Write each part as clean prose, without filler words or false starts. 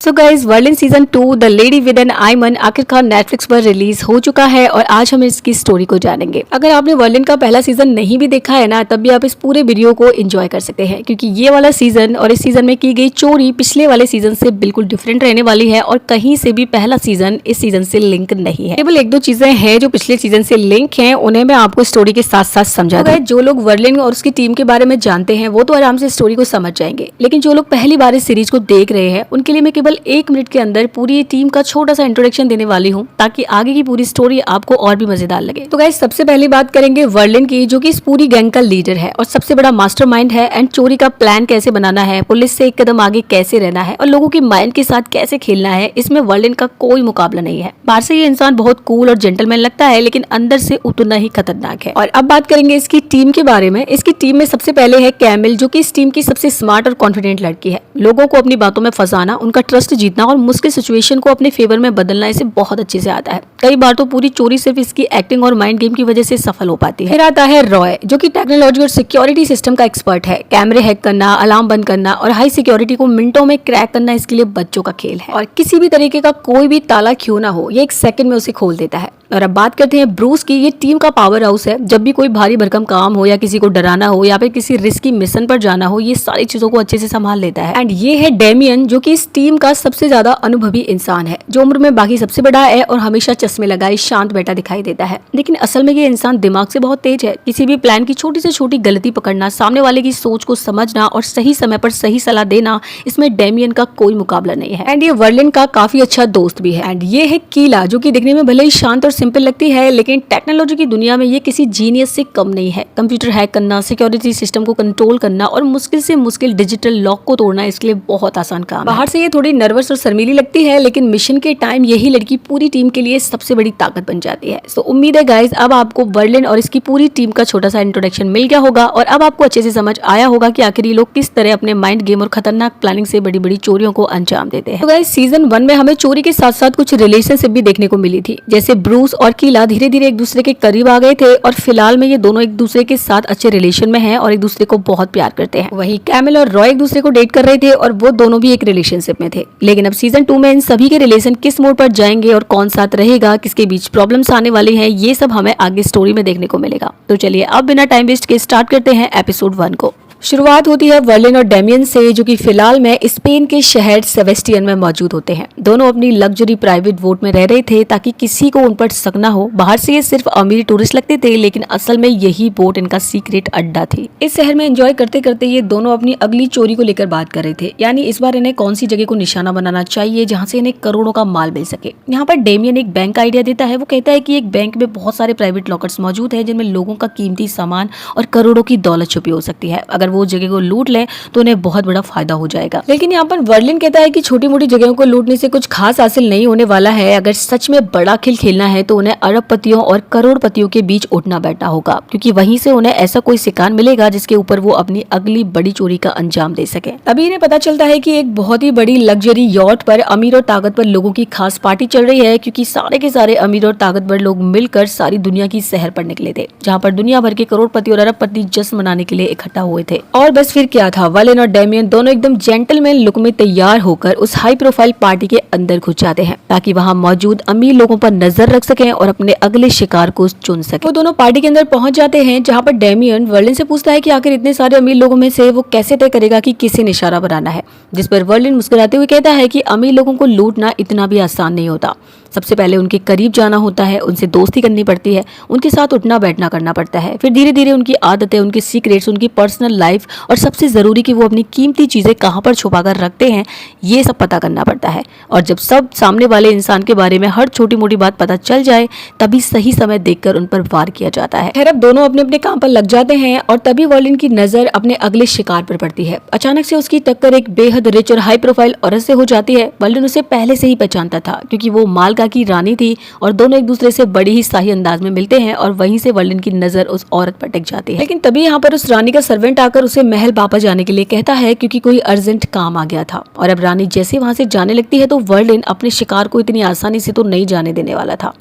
So guys Berlin season 2 the lady with an ermine आखिरकार Netflix पर release हो चुका है और आज हम इसकी स्टोरी को जानेंगे। अगर आपने वर्लिन का पहला सीजन नहीं भी देखा है ना, तब भी आप इस पूरे वीडियो को एंजॉय कर सकते हैं, क्योंकि ये वाला सीजन और इस सीजन में की गई चोरी पिछले वाले सीजन से बिल्कुल डिफरेंट रहने वाली है और कहीं से भी पहला सीजन इस सीजन से लिंक नहीं है। केवल एक दो चीजें हैं जो पिछले सीजन से लिंक हैं, उन्हें मैं आपको स्टोरी के साथ साथ समझा दूं। जो लोग वर्लिन और उसकी टीम के बारे में जानते हैं वो तो आराम से स्टोरी को समझ जाएंगे, लेकिन जो लोग पहली बार इस सीरीज को देख रहे हैं उनके लिए मैं केवल 1 मिनट के अंदर पूरी टीम का छोटा सा इंट्रोडक्शन देने वाली हूँ, ताकि आगे की पूरी स्टोरी आपको और भी मजेदार लगे। तो गाइस, सबसे पहले बात करेंगे वर्लिन की, जो कि इस पूरी गैंग का लीडर है और सबसे बड़ा मास्टरमाइंड है। एंड चोरी का प्लान कैसे बनाना है, पुलिस से एक कदम आगे कैसे रहना है और लोगों के माइंड के साथ कैसे खेलना है, इसमें वर्लिन का कोई मुकाबला नहीं है। बाहर से ये इंसान बहुत कूल और जेंटलमैन लगता है, लेकिन अंदर से उतना ही खतरनाक है। और अब बात करेंगे इसकी टीम के बारे में। इसकी टीम में सबसे पहले है कैमिल, जो कि इस टीम की सबसे स्मार्ट और कॉन्फिडेंट लड़की है। लोगों को अपनी बातों में फंसाना, उनका ट्रस्ट जीतना और मुश्किल सिचुएशन को अपने फेवर में बदलना इसे बहुत अच्छे से आता है। कई बार तो पूरी चोरी सिर्फ इसकी एक्टिंग और माइंड गेम की वजह से सफल हो पाती है। फिर आता है रॉय, जो कि टेक्नोलॉजी और सिक्योरिटी सिस्टम का एक्सपर्ट है। कैमरे हैक करना, अलार्म बंद करना और हाई सिक्योरिटी को मिनटों में क्रैक करना इसके लिए बच्चों का खेल है और किसी भी तरीके का कोई भी ताला क्यों ना हो, ये 1 सेकंड में उसे खोल देता है। और अब बात करते हैं ब्रूस की। ये टीम का पावर हाउस है। जब भी कोई भारी भरकम काम हो या किसी को डराना हो या फिर किसी रिस्की मिशन पर जाना हो, ये सारी चीजों को अच्छे से संभाल लेता है। एंड ये है डेमियन, जो कि इस टीम का सबसे ज्यादा अनुभवी इंसान है, जो उम्र में बाकी सबसे बड़ा है और हमेशा चश्मे लगाए शांत बैठा दिखाई देता है। लेकिन असल में ये इंसान दिमाग से बहुत तेज है। किसी भी प्लान की छोटी से छोटी गलती पकड़ना, सामने वाले की सोच को समझना और सही समय पर सही सलाह देना, इसमें डेमियन का कोई मुकाबला नहीं है। एंड ये वर्लिन का काफी अच्छा दोस्त भी है। एंड ये है कीला, जो कि दिखने में भले ही शांत और सिंपल लगती है, लेकिन टेक्नोलॉजी की दुनिया में ये किसी जीनियस से कम नहीं है। कंप्यूटर हैक करना, सिक्योरिटी सिस्टम को कंट्रोल करना और मुश्किल से मुश्किल डिजिटल लॉक को तोड़ना इसके लिए बहुत आसान काम है। बाहर से ये थोड़ी नर्वस और शर्मीली लगती है, लेकिन मिशन के टाइम यही लड़की पूरी टीम के लिए सबसे बड़ी ताकत बन जाती है। तो उम्मीद है गाइस, अब आपको वर्लिन और इसकी पूरी टीम का छोटा सा इंट्रोडक्शन मिल गया होगा और अब आपको अच्छे से समझ आया होगा कि आखिर ये लोग किस तरह अपने माइंड गेम और खतरनाक प्लानिंग से बड़ी बड़ी चोरियों को अंजाम देते हैं। तो गाइस, सीजन 1 में हमें चोरी के साथ साथ कुछ रिलेशनशिप भी देखने को मिली थी, जैसे ब्रूस और कीला धीरे धीरे एक दूसरे के करीब आ गए थे और फिलहाल में ये दोनों एक दूसरे के साथ अच्छे रिलेशन में हैं और एक दूसरे को बहुत प्यार करते हैं। वहीं कैमिल और रॉय एक दूसरे को डेट कर रहे थे और वो दोनों भी एक रिलेशनशिप में थे। लेकिन अब सीजन 2 में इन सभी के रिलेशन किस मोड़ पर जाएंगे और कौन साथ रहेगा, किसके बीच प्रॉब्लम्स आने वाली हैं, ये सब हमें आगे स्टोरी में देखने को मिलेगा। तो चलिए अब बिना टाइम वेस्ट के स्टार्ट करते हैं एपिसोड 1 को। शुरुआत होती है वर्लिन और डेमियन से, जो कि फिलहाल में स्पेन के शहर सेबेस्टियन में मौजूद होते हैं। दोनों अपनी लग्जरी प्राइवेट बोट में रह रहे थे ताकि किसी को उन पर शक न हो। बाहर से ये सिर्फ अमीर टूरिस्ट लगते थे, लेकिन असल में यही बोट इनका सीक्रेट अड्डा थी। इस शहर में एंजॉय करते करते ये दोनों अपनी अगली चोरी को लेकर बात कर रहे थे, यानी इस बार इन्हें कौन सी जगह को निशाना बनाना चाहिए जहाँ से इन्हें करोड़ों का माल मिल सके। यहाँ पर डेमियन एक बैंक का आइडिया देता है। वो कहता है कि एक बैंक में बहुत सारे प्राइवेट लॉकर्स मौजूद है, जिनमें लोगों का कीमती सामान और करोड़ों की दौलत छुपी हो सकती है। अगर वो जगह को लूट ले तो उन्हें बहुत बड़ा फायदा हो जाएगा। लेकिन यहाँ पर वर्लिन कहता है कि छोटी मोटी जगहों को लूटने से कुछ खास हासिल नहीं होने वाला है। अगर सच में बड़ा खेल खेलना है तो उन्हें अरबपतियों और करोड़पतियों के बीच उठना बैठना होगा, क्योंकि वहीं से उन्हें ऐसा कोई शिकार मिलेगा जिसके ऊपर वो अपनी अगली बड़ी चोरी का अंजाम दे सके। अभी इन्हें पता चलता है कि एक बहुत ही बड़ी लग्जरी यॉट पर अमीर और ताकतवर लोगों की खास पार्टी चल रही है, क्योंकि सारे के सारे अमीर और ताकतवर लोग मिलकर सारी दुनिया की सैर पर निकले थे, जहाँ पर दुनिया भर के करोड़पति और अरबपति जश्न मनाने के लिए इकट्ठा हुए थे। और बस फिर क्या था, वर्लिन और डेमियन दोनों एकदम जेंटलमैन लुक में तैयार होकर उस हाई प्रोफाइल पार्टी के अंदर घुस जाते हैं, ताकि वहां मौजूद अमीर लोगों पर नजर रख सकें और अपने अगले शिकार को चुन सकें। वो दोनों पार्टी के अंदर पहुंच जाते हैं, जहां पर डेमियन वर्लिन से पूछता है कि आखिर इतने सारे अमीर लोगों में से वो कैसे तय करेगा कि किसे निशाना बनाना है। जिस पर वर्लिन मुस्कुराते हुए कहता है कि अमीर लोगों को लूटना इतना भी आसान नहीं होता। सबसे पहले उनके करीब जाना होता है, उनसे दोस्ती करनी पड़ती है, उनके साथ उठना बैठना करना पड़ता है। फिर धीरे धीरे उनकी आदतें, उनके सीक्रेट्स, उनकी पर्सनल लाइफ और सबसे जरूरी कि वो अपनी कीमती चीजें कहाँ पर छुपा कर रखते हैं, ये सब पता करना पड़ता है। और जब सब सामने वाले इंसान के बारे में हर छोटी मोटी बात पता चल जाए, तभी सही समय देखकर उन पर वार किया जाता है। खैर, अब दोनों अपने अपने काम पर लग जाते हैं और तभी वर्लिन की नजर अपने अगले शिकार पर पड़ती है। अचानक से उसकी टक्कर एक बेहद रिच और हाई प्रोफाइल औरत से हो जाती है। वर्लिन उसे पहले से ही पहचानता था, क्योंकि वो मालगा की रानी थी और दोनों एक दूसरे से बड़ी ही शाही अंदाज में मिलते हैं और वहीं से वर्लिन की नजर उस औरत पर टिक जाती है। लेकिन तभी यहाँ पर उस रानी का सर्वेंट आकर उसे महल वापस जाने के लिए कहता है, क्योंकि कोई अर्जेंट काम आ गया था। और अब रानी जैसे वहां से जाने लगती है तो वर्लिन अपने शिकार को इतनी आसानी से तो नहीं जाने देने वाला था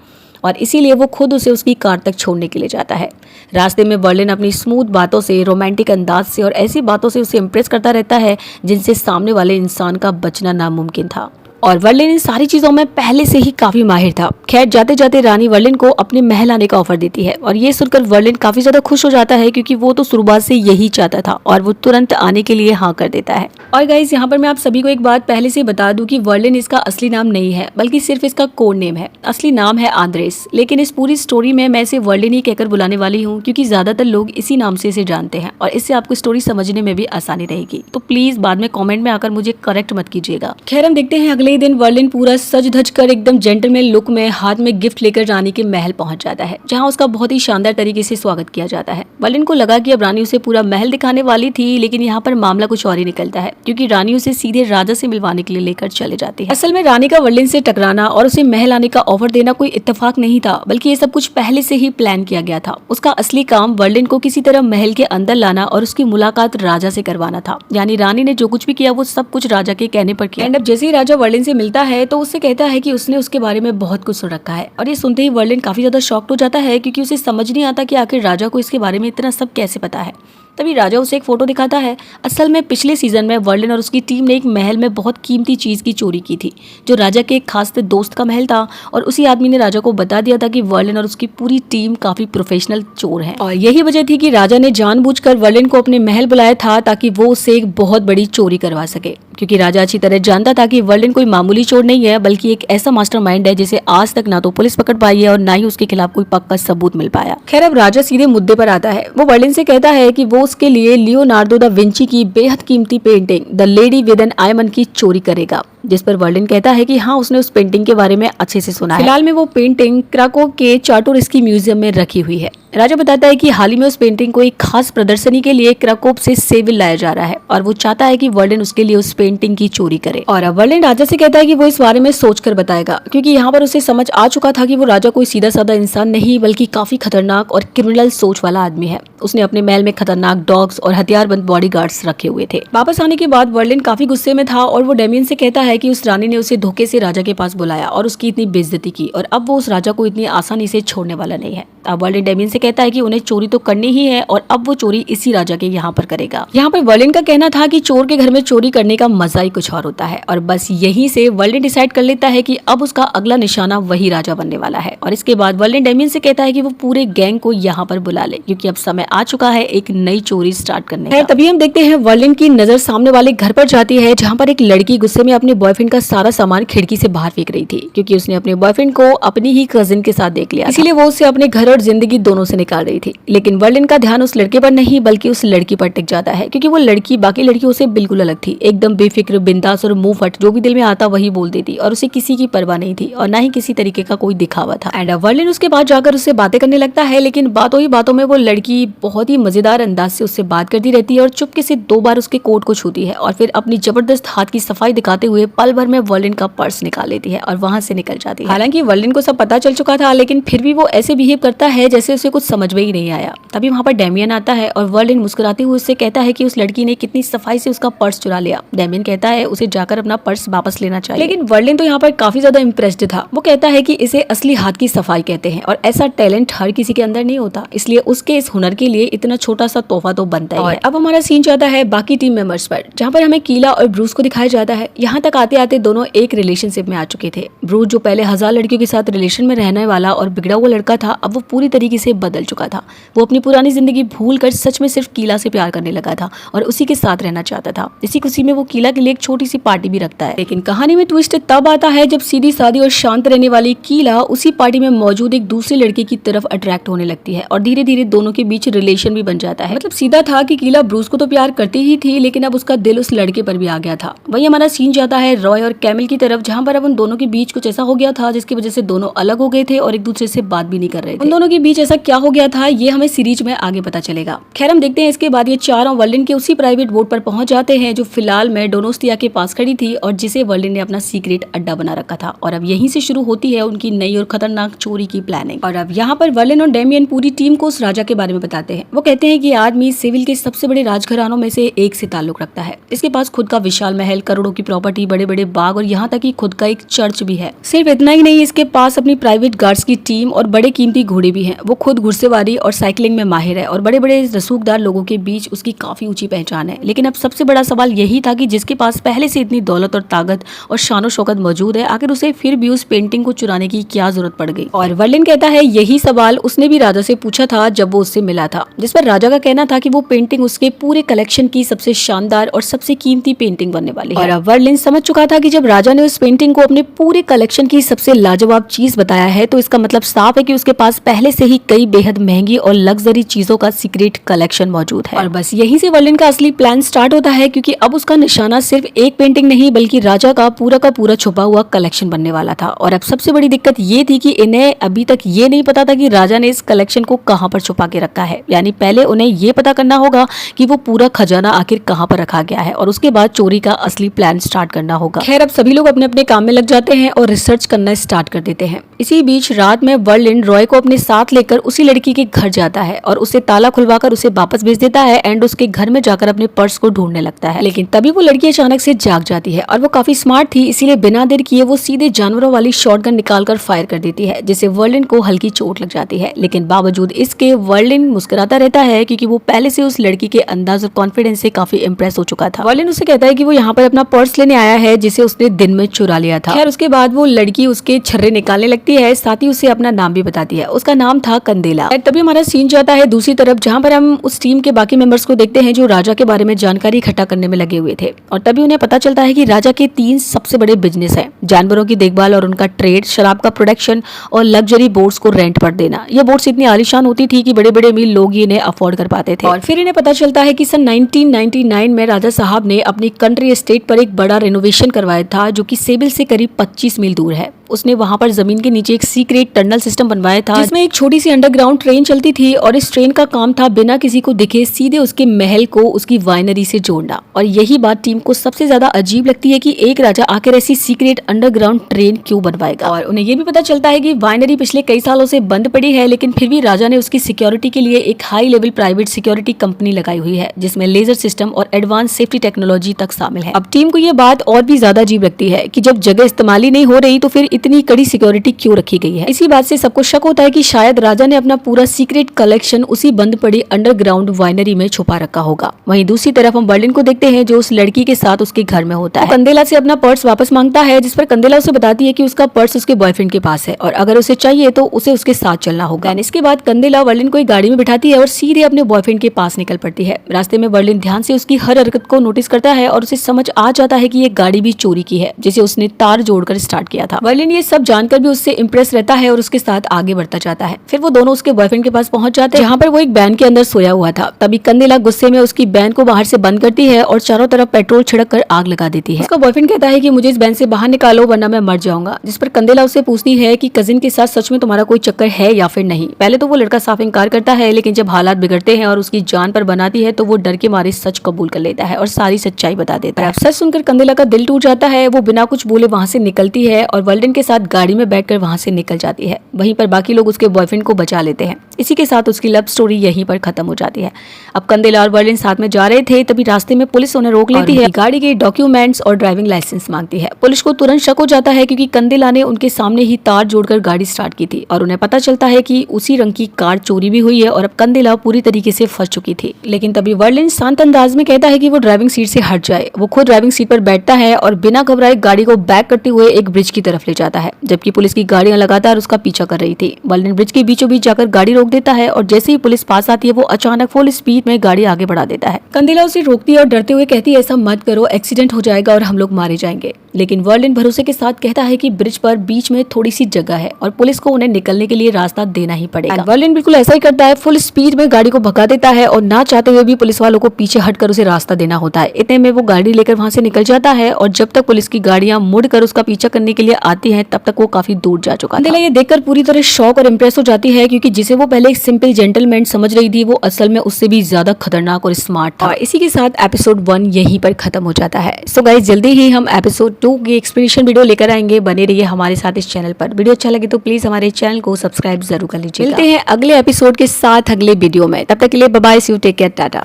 और इसीलिए वो खुद उसे उसकी कार तक छोड़ने के लिए जाता है। रास्ते में वर्लिन अपनी स्मूथ बातों से, रोमांटिक अंदाज से और ऐसी बातों से उसे इम्प्रेस करता रहता है जिनसे सामने वाले इंसान का बचना नामुमकिन था। और वर्लिन इन सारी चीजों में पहले से ही काफी माहिर था। खैर जाते जाते रानी वर्लिन को अपने महल आने का ऑफर देती है और ये सुनकर वर्लिन काफी ज्यादा खुश हो जाता है क्योंकि वो तो शुरुआत से यही चाहता था और वो तुरंत आने के लिए हाँ कर देता है। और गाइस यहाँ पर मैं आप सभी को एक बात पहले से बता दूं कि वर्लिन इसका असली नाम नहीं है बल्कि सिर्फ इसका कोड नेम है। असली नाम है आंद्रेस, लेकिन इस पूरी स्टोरी में मैं इसे वर्लिन ही कहकर बुलाने वाली हूँ क्योंकि ज्यादातर लोग इसी नाम से इसे जानते हैं और इससे आपको स्टोरी समझने में भी आसानी रहेगी। तो प्लीज बाद में कॉमेंट में आकर मुझे करेक्ट मत कीजिएगा। खैर हम देखते हैं अगले ही दिन वर्लिन पूरा सज धज कर एकदम जेंटलमैन लुक में हाथ में गिफ्ट लेकर रानी के महल पहुंच जाता है, जहां उसका बहुत ही शानदार तरीके से स्वागत किया जाता है। वर्लिन को लगा कि अब रानी उसे पूरा महल दिखाने वाली थी, लेकिन यहाँ पर मामला कुछ और ही निकलता है क्योंकि रानी उसे सीधे राजा से मिलवाने के लिए लेकर चले जाती है। असल में रानी का वर्लिन से टकराना और उसे महल आने का ऑफर देना कोई इत्तेफाक नहीं था, बल्कि ये सब कुछ पहले से ही प्लान किया गया था। उसका असली काम वर्लिन को किसी तरह महल के अंदर लाना और उसकी मुलाकात राजा से करवाना था। यानी रानी ने जो कुछ भी किया वो सब कुछ राजा के कहने पर किया। एंड अब जैसे ही राजा वर्लिन से मिलता है तो उससे कहता है कि उसने उसके बारे में बहुत कुछ सुन रखा है और ये सुनते ही वर्लिन काफी ज्यादा शॉक्ड हो जाता है क्योंकि उसे समझ नहीं आता कि आखिर राजा को इसके बारे में इतना सब कैसे पता है। तभी राजा उसे एक फोटो दिखाता है। असल में पिछले सीजन में वर्लिन और उसकी टीम ने एक महल में बहुत कीमती चीज की चोरी की थी, जो राजा के एक खास दोस्त का महल था और उसी आदमी ने राजा को बता दिया था कि वर्लिन और उसकी पूरी टीम काफी प्रोफेशनल चोर है और यही वजह थी कि राजा ने जानबूझकर वर्लिन को अपने महल बुलाया था ताकि वो उससे एक बहुत बड़ी चोरी करवा सके, क्योंकि राजा अच्छी तरह जानता था कि वर्लिन कोई मामूली चोर नहीं है बल्कि एक ऐसा मास्टरमाइंड है जिसे आज तक ना तो पुलिस पकड़ पाई है और ना ही उसके खिलाफ कोई पक्का सबूत मिल पाया। खैर अब राजा सीधे मुद्दे पर आता है। वो वर्लिन से कहता है कि वो उसके लिए लियोनार्डो दा विंची की बेहद कीमती painting the lady with an ermine की चोरी करेगा, जिस पर वर्लिन कहता है कि हाँ उसने उस पेंटिंग के बारे में अच्छे से सुना है। फिलहाल में वो पेंटिंग क्राको के चार्टोरिस्की म्यूजियम में रखी हुई है। राजा बताता है कि हाल ही में उस पेंटिंग को एक खास प्रदर्शनी के लिए क्राकोव से सेविल लाया जा रहा है और वो चाहता है कि वर्लिन उसके लिए उस पेंटिंग की चोरी करे। और अब वर्लिन राजा से कहता है कि वो इस बारे में सोचकर बताएगा, क्योंकि यहाँ पर उसे समझ आ चुका था कि वो राजा कोई सीधा साधा इंसान नहीं बल्कि काफी खतरनाक और क्रिमिनल सोच वाला आदमी है। उसने अपने महल में खतरनाक डॉग्स और हथियारबंद बॉडीगार्ड्स रखे हुए थे। वापस आने के बाद वर्लिन काफी गुस्से में था और वो डेमियन से कहता है कि उस रानी ने उसे धोखे से राजा के पास बुलाया और उसकी इतनी बेइज्जती की और अब वो उस राजा को इतनी आसानी से छोड़ने वाला नहीं है। अब वर्लिन डेमियन से कहता है कि उन्हें चोरी तो करनी ही है और अब वो चोरी इसी राजा के यहाँ पर करेगा। यहाँ पर वर्लिन का कहना था कि चोर के घर में चोरी करने का मजा ही कुछ और होता है और बस यहीं से वर्लिन डिसाइड कर लेता है कि अब उसका अगला निशाना वही राजा बनने वाला है। और इसके बाद वर्लिन डेमियन से कहता है कि वो पूरे गैंग को यहाँ पर बुला ले, क्योंकि अब समय आ चुका है एक नई चोरी स्टार्ट करने का। तभी हम देखते हैं वर्लिन की नजर सामने वाले घर पर जाती है, जहाँ पर एक लड़की गुस्से में अपने बॉयफ्रेंड का सारा सामान खिड़की से बाहर फेंक रही थी, क्योंकि उसने अपने बॉयफ्रेंड को अपनी ही कजिन के साथ देख लिया, इसीलिए वो उसे अपने घर और जिंदगी दोनों से निकाल रही थी। लेकिन वर्लिन का ध्यान उस लड़के पर नहीं बल्कि उस लड़की पर टिक जाता है, क्योंकि वो लड़की बाकी लड़कियों से बिल्कुल अलग थी, एकदम बेफिक्र, बिंदास और मुंह फट, जो भी दिल में आता वही बोल देती और उसे किसी की परवाह नहीं थी और ना ही किसी तरीके का कोई दिखावा था। एंड वर्लिन उसके बाद जाकर उससे बातें करने लगता है, लेकिन बातों ही बातों में वो लड़की बहुत ही मजेदार अंदाज से उससे बात करती रहती है और चुपके से 2 बार उसके कोट को छूती है और फिर अपनी जबरदस्त हाथ की सफाई दिखाते हुए पल भर में वर्लिन का पर्स निकाल लेती है और वहां से निकल जाती है। हालांकि वर्लिन को सब पता चल चुका था, लेकिन फिर भी वो ऐसे बिहेव करता है जैसे उसे कुछ समझ में ही नहीं आया। तभी वहाँ पर डेमियन आता है और वर्लिन मुस्कुराते हुए उससे कहता है कि उस लड़की ने कितनी सफाई से उसका पर्स चुरा लिया। डेमियन कहता है उसे जाकर अपना पर्स वापस लेना चाहिए, लेकिन वर्लिन तो यहाँ पर काफी ज्यादा इम्प्रेस्ड था। वो कहता है कि इसे असली हाथ की सफाई कहते हैं और ऐसा टैलेंट हर किसी के अंदर नहीं होता, इसलिए उसके इस हुनर के लिए इतना छोटा सा तोहफा तो बनता ही है। अब हमारा सीन जाता है बाकी टीम मेंबर्स पर, जहाँ पर हमें कीला और ब्रूस को दिखाया जाता है। यहाँ तक आते आते दोनों एक रिलेशनशिप में आ चुके थे। ब्रूस जो पहले 1000 लड़कियों के साथ रिलेशन में रहने वाला और बिगड़ा हुआ लड़का था, अब वो पूरी तरीके से बदल चुका था। वो अपनी पुरानी जिंदगी भूल कर सच में सिर्फ कीला से प्यार करने लगा था और उसी के साथ रहना चाहता था। इसी खुशी में वो कीला के लिए एक छोटी सी पार्टी भी रखता है। लेकिन कहानी में ट्विस्ट तब आता है जब सीधी सादी और शांत रहने वाली कीला उसी पार्टी में मौजूद एक दूसरे लड़के की तरफ अट्रैक्ट होने लगती है और धीरे धीरे दोनों के बीच रिलेशन भी बन जाता है। मतलब सीधा था कि कीला ब्रूस को तो प्यार करती ही थी, लेकिन अब उसका दिल उस लड़के पर भी आ गया था। वही हमारा सीन जाता है रॉय और कैमिल की तरफ, जहाँ पर अब उन दोनों के बीच कुछ ऐसा हो गया था जिसकी वजह से दोनों अलग हो गए थे और एक दूसरे से बात भी नहीं कर रहे थे। उन दोनों के बीच ऐसा क्या हो गया था ये हमें सीरीज में आगे पता चलेगा। खैर हम देखते हैं इसके बाद ये चारों वर्लिन के उसी प्राइवेट बोट पर पहुंच जाते हैं जो फिलहाल में डोनोस्टिया के पास खड़ी थी और जिसे वर्लिन ने अपना सीक्रेट अड्डा बना रखा था। और अब यहीं से शुरू होती है उनकी नई और खतरनाक चोरी की प्लानिंग। और अब यहाँ पर वर्लिन और डेमियन पूरी टीम को उस राजा के बारे में बताते हैं। वो कहते हैं कि ये आदमी सिविल के सबसे बड़े राजघरानों में से एक से ताल्लुक रखता है। इसके पास खुद का विशाल महल, करोड़ों की प्रॉपर्टी, बड़े बड़े बाग और यहाँ तक कि खुद का एक चर्च भी है। सिर्फ इतना ही नहीं, इसके पास अपनी प्राइवेट गार्ड्स की टीम और बड़े कीमती घोड़े भी हैं। वो खुद घुड़सवारी और साइकिलिंग में माहिर है और बड़े बड़े रसूखदार लोगों के बीच उसकी काफी ऊंची पहचान है। लेकिन अब सबसे बड़ा सवाल यही था कि जिसके पास पहले से इतनी दौलत और ताकत और शानो शौकत मौजूद है, आखिर उसे फिर भी उस पेंटिंग को चुराने की क्या जरूरत पड़ गई। और वर्लिन कहता है यही सवाल उसने भी राजा से पूछा था जब वो उससे मिला था, जिस पर राजा का कहना था कि वो पेंटिंग उसके पूरे कलेक्शन की सबसे शानदार और सबसे कीमती पेंटिंग बनने वाली है। और अब वर्लिन समझ चुका था कि जब राजा ने उस पेंटिंग को अपने पूरे कलेक्शन की सबसे लाजवाब चीज बताया है तो इसका मतलब साफ है कि उसके पास पहले से ही कई बेहद महंगी और लग्जरी चीजों का सीक्रेट कलेक्शन मौजूद है। और बस यहीं से वर्लिन का असली प्लान स्टार्ट होता है, क्योंकि अब उसका निशाना सिर्फ एक पेंटिंग नहीं बल्कि राजा का पूरा छुपा हुआ कलेक्शन बनने वाला था। और अब सबसे बड़ी दिक्कत ये थी कि इन्हें अभी तक ये नहीं पता था कि राजा ने इस कलेक्शन को कहां पर छुपा के रखा है। यानी पहले उन्हें ये पता करना होगा कि वो पूरा खजाना आखिर कहां पर रखा गया है और उसके बाद चोरी का असली प्लान स्टार्ट करना होगा। खैर, अब सभी लोग अपने अपने काम में लग जाते हैं और रिसर्च करना स्टार्ट कर देते हैं। इसी बीच रात में वर्लिन रॉय को अपने साथ लेकर उसी लड़की के घर जाता है और उसे ताला खुलवाकर उसे वापस भेज देता है एंड उसके घर में जाकर अपने पर्स को ढूंढने लगता है। लेकिन तभी वो लड़की अचानक से जाग जाती है और वो काफी स्मार्ट थी, इसीलिए बिना देर किए वो सीधे जानवरों वाली शॉटगन निकालकर फायर कर देती है, जिससे वर्लिन को हल्की चोट लग जाती है। लेकिन बावजूद इसके वर्लिन मुस्कुराता रहता है क्योंकि वो पहले से उस लड़की के अंदाज और कॉन्फिडेंस से काफी इंप्रेस हो चुका था। वर्लिन उसे कहता है कि वो यहाँ पर अपना पर्स लेने आया है जिसे उसने दिन में चुरा लिया था। खैर, उसके बाद वो लड़की उसके छर्रे निकालने लगती है, साथ ही उसे अपना नाम भी बताती है। उसका नाम था कंदेला। तभी हमारा सीन जाता है दूसरी तरफ, जहाँ पर हम उस टीम के बाकी मेंबर्स को देखते हैं जो राजा के बारे में जानकारी इकट्ठा करने में लगे हुए थे। और तभी उन्हें पता चलता है कि राजा के 3 सबसे बड़े बिजनेस हैं: जानवरों की देखभाल और उनका ट्रेड, शराब का प्रोडक्शन और लग्जरी बोट्स को रेंट पर देना। ये बोट्स इतनी आलीशान होती थी कि बड़े बड़े अमीर लोग इन्हें अफोर्ड कर पाते थे। और फिर इन्हें पता चलता है कि सन 1999 में राजा साहब ने अपनी कंट्री एस्टेट पर एक बड़ा रेनोवेशन करवाया था, जो कि सेबिल से करीब 25 मील दूर है। उसने वहां पर जमीन के नीचे एक सीक्रेट टनल सिस्टम बनवाया था, जिसमें एक छोटी सी अंडरग्राउंड ट्रेन चलती थी और इस ट्रेन का काम था बिना किसी को दिखे सीधे उसके महल को उसकी वाइनरी से जोड़ना। और यही बात टीम को सबसे ज्यादा अजीब लगती है कि एक राजा आखिर ऐसी सीक्रेट अंडरग्राउंड ट्रेन क्यों बनवाएगा। और उन्हें ये भी पता चलता है कि वाइनरी पिछले कई सालों से बंद पड़ी है, लेकिन फिर भी राजा ने उसकी सिक्योरिटी के लिए एक high level private security company लगाई हुई है, जिसमें लेजर सिस्टम और एडवांस सेफ्टी टेक्नोलॉजी तक शामिल है। अब टीम को यह बात और भी ज्यादा अजीब लगती है कि जब जगह इस्तेमाल ही नहीं हो रही तो फिर इतनी कड़ी सिक्योरिटी क्यों रखी गई है। इसी बात से सबको शक होता है कि शायद राजा ने अपना पूरा सीक्रेट कलेक्शन उसी बंद पड़ी अंडरग्राउंड वाइनरी में छुपा रखा होगा। वहीं दूसरी तरफ हम वर्लिन को देखते हैं जो उस लड़की के साथ उसके घर में होता है। कंदेला से अपना पर्स वापस मांगता है, जिस पर कंदेला उसे बताती है कि उसका पर्स उसके बॉयफ्रेंड के पास है और अगर उसे चाहिए तो उसे उसके साथ चलना होगा। इसके बाद कंदेला वर्लिन को एक गाड़ी में बिठाती है और सीधे अपने बॉयफ्रेंड के पास निकल पड़ती है। रास्ते में वर्लिन ध्यान से उसकी हर हरकत को नोटिस करता है और उसे समझ आ जाता है कि ये गाड़ी भी चोरी की है, जिसे उसने तार जोड़कर स्टार्ट किया था। वर्लिन ये सब जानकर भी उससे इंप्रेस रहता है और उसके साथ आगे बढ़ता जाता है। फिर वो दोनों उसके बॉयफ्रेंड के पास पहुंच जाते हैं, जहाँ पर वो एक वैन के अंदर सोया हुआ था। तभी कंदेला गुस्से में उसकी वैन को बाहर से बंद करती है और चारों तरफ पेट्रोल छिड़क कर आग लगा देती है। उसका बॉयफ्रेंड कहता है कि मुझे इस वैन से बाहर निकालो वरना मैं मर जाऊंगा, जिस पर कंदेला उससे पूछती है कि कजिन के साथ सच में तुम्हारा कोई चक्कर है या फिर नहीं। पहले तो वो लड़का साफ इंकार करता है, लेकिन जब हालात बिगड़ते हैं और उसकी जान पर बनाती है तो वो डर के मारे सच कबूल कर लेता है और सारी सच्चाई बता देता है। सच सुनकर कंदेला का दिल टूट जाता है। वो बिना कुछ बोले वहाँ से निकलती है और वर्लिन के साथ गाड़ी में बैठकर वहाँ से निकल जाती है। वहीं पर बाकी लोग उसके बॉयफ्रेंड को बचा लेते हैं। इसी के साथ उसकी लव स्टोरी यहीं पर खत्म हो जाती है। अब कंदेला और वर्लिन साथ में जा रहे थे, तभी रास्ते में पुलिस उन्हें रोक लेती है, गाड़ी के डॉक्यूमेंट्स और ड्राइविंग लाइसेंस मांगती है। पुलिस को तुरंत शक हो जाता है क्योंकि कंदेला ने उनके सामने ही तार जोड़कर गाड़ी स्टार्ट की थी और उन्हें पता चलता है कि उसी रंग की कार चोरी भी हुई है और अब कंदेला पूरी तरीके से फंस चुकी थी। लेकिन तभी वर्लिन शांत अंदाज में कहता है कि वो ड्राइविंग सीट से हट जाए। वो खुद ड्राइविंग सीट पर बैठता है और बिना घबराए गाड़ी को बैक करते हुए एक ब्रिज की तरफ ले जाता है, जबकि पुलिस की गाड़ियां लगातार उसका पीछा कर रही थी। वर्लिन ब्रिज के बीचों बीच जाकर गाड़ी रोक देता है और जैसे ही पुलिस पास आती है वो अचानक फुल स्पीड में गाड़ी आगे बढ़ा देता है। कंदेला उसे रोकती है और डरते हुए कहती है ऐसा मत करो, एक्सीडेंट हो जाएगा और हम लोग मारे जाएंगे। लेकिन वर्लिन भरोसे के साथ कहता है कि ब्रिज पर बीच में थोड़ी सी जगह है और पुलिस को उन्हें निकलने के लिए रास्ता देना ही पड़ेगा। वर्लिन बिल्कुल ऐसा ही करता है, फुल स्पीड में गाड़ी को भगा देता है और ना चाहते हुए भी पुलिस वालों को पीछे हटकर उसे रास्ता देना होता है। इतने में वो गाड़ी लेकर वहां से निकल जाता है और जब तक पुलिस की गाड़ियां मुड़कर उसका पीछा करने के लिए आती हैं तब तक वो काफी दूर जा चुका था। ये देखकर पूरी तरह शॉक और इम्प्रेस हो जाती है क्योंकि जिसे वो पहले एक सिंपल जेंटलमैन समझ रही थी वो असल में उससे भी ज्यादा खतरनाक और स्मार्ट था। और इसी के साथ एपिसोड 1 यहीं पर खत्म हो जाता है। सो गाइस, जल्दी ही हम एपिसोड 2 की एक्सप्लेनेशन वीडियो लेकर आएंगे। बने रहिए हमारे साथ इस चैनल पर। वीडियो अच्छा लगे तो प्लीज हमारे चैनल को सब्सक्राइब जरूर कर लीजिए। मिलते हैं अगले एपिसोड के साथ अगले वीडियो में। तब तक के लिए bye bye, see you, take care, Tata.